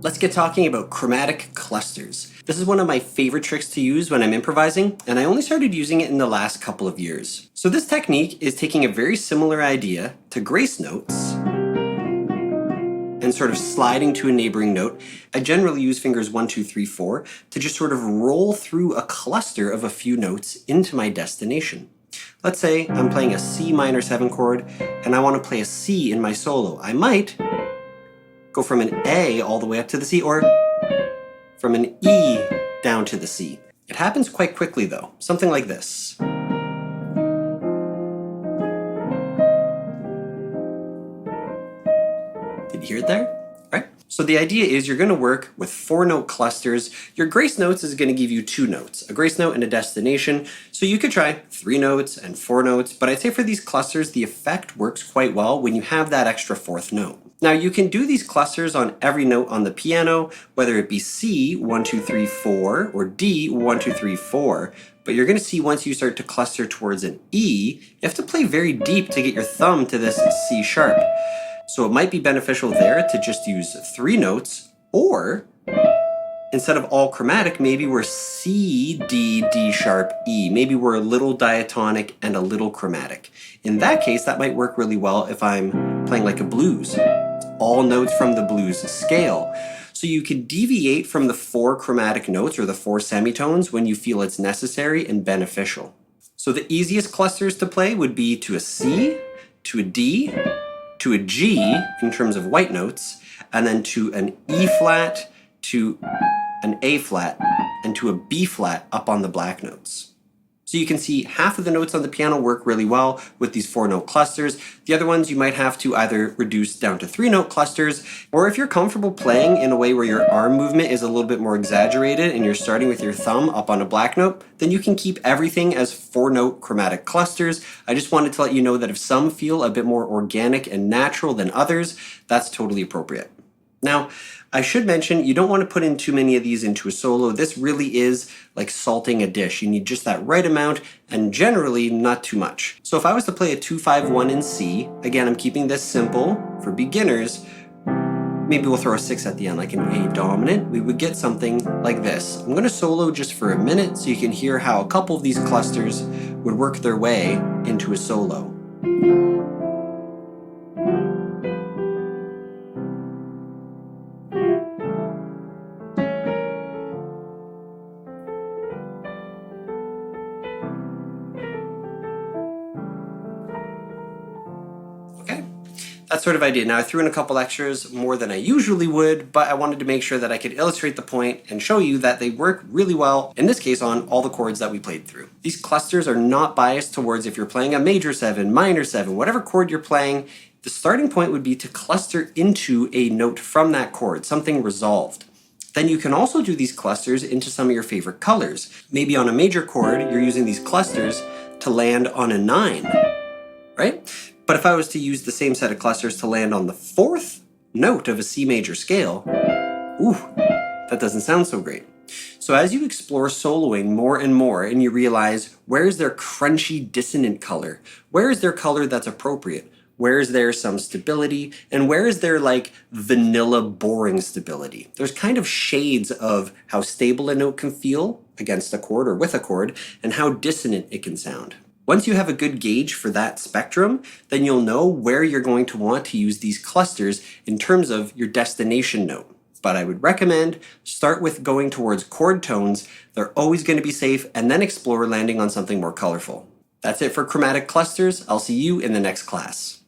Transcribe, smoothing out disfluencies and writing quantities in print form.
Let's get talking about chromatic clusters. This is one of my favorite tricks to use when I'm improvising, and I only started using it in the last couple of years. So this technique is taking a very similar idea to grace notes and sort of sliding to a neighboring note. I generally use fingers 1, 2, 3, 4 to just sort of roll through a cluster of a few notes into my destination. Let's say I'm playing a C minor 7 chord and I want to play a C in my solo. I might go from an A all the way up to the C, or from an E down to the C. It happens quite quickly though, something like this. Did you hear it there? Right? So the idea is you're going to work with 4-note clusters. Your grace notes is going to give you 2 notes, a grace note and a destination. So you could try 3 notes and 4 notes, but I'd say for these clusters, the effect works quite well when you have that extra 4th note. Now you can do these clusters on every note on the piano, whether it be C, 1, 2, 3, 4, or D, 1, 2, 3, 4. But you're going to see once you start to cluster towards an E, you have to play very deep to get your thumb to this C sharp. So it might be beneficial there to just use 3 notes, or instead of all chromatic, maybe we're C, D, D sharp, E. Maybe we're a little diatonic and a little chromatic. In that case, that might work really well if I'm playing like a blues. It's all notes from the blues scale. So you can deviate from the 4 chromatic notes or the 4 semitones when you feel it's necessary and beneficial. So the easiest clusters to play would be to a C, to a D, to a G in terms of white notes, and then to an E flat, to an A flat, and to a B flat up on the black notes. So you can see half of the notes on the piano work really well with these 4-note clusters. The other ones you might have to either reduce down to 3-note clusters, or if you're comfortable playing in a way where your arm movement is a little bit more exaggerated and you're starting with your thumb up on a black note, then you can keep everything as 4-note chromatic clusters. I just wanted to let you know that if some feel a bit more organic and natural than others, that's totally appropriate. Now, I should mention, you don't want to put in too many of these into a solo. This really is like salting a dish. You need just that right amount, and generally not too much. So if I was to play a 2-5-1 in C, again, I'm keeping this simple for beginners. Maybe we'll throw a 6 at the end, like an A dominant. We would get something like this. I'm going to solo just for a minute so you can hear how a couple of these clusters would work their way into a solo. That sort of idea. Now I threw in a couple extras, more than I usually would, but I wanted to make sure that I could illustrate the point and show you that they work really well, in this case on all the chords that we played through. These clusters are not biased towards if you're playing a major 7, minor 7, whatever chord you're playing, the starting point would be to cluster into a note from that chord, something resolved. Then you can also do these clusters into some of your favorite colors. Maybe on a major chord, you're using these clusters to land on a 9, right? But if I was to use the same set of clusters to land on the 4th note of a C major scale, ooh, that doesn't sound so great. So as you explore soloing more and more and you realize, where is their crunchy dissonant color? Where is their color that's appropriate? Where is there some stability? And where is there like vanilla boring stability? There's kind of shades of how stable a note can feel against a chord or with a chord, and how dissonant it can sound. Once you have a good gauge for that spectrum, then you'll know where you're going to want to use these clusters in terms of your destination note. But I would recommend start with going towards chord tones. They're always going to be safe, and then explore landing on something more colorful. That's it for chromatic clusters. I'll see you in the next class.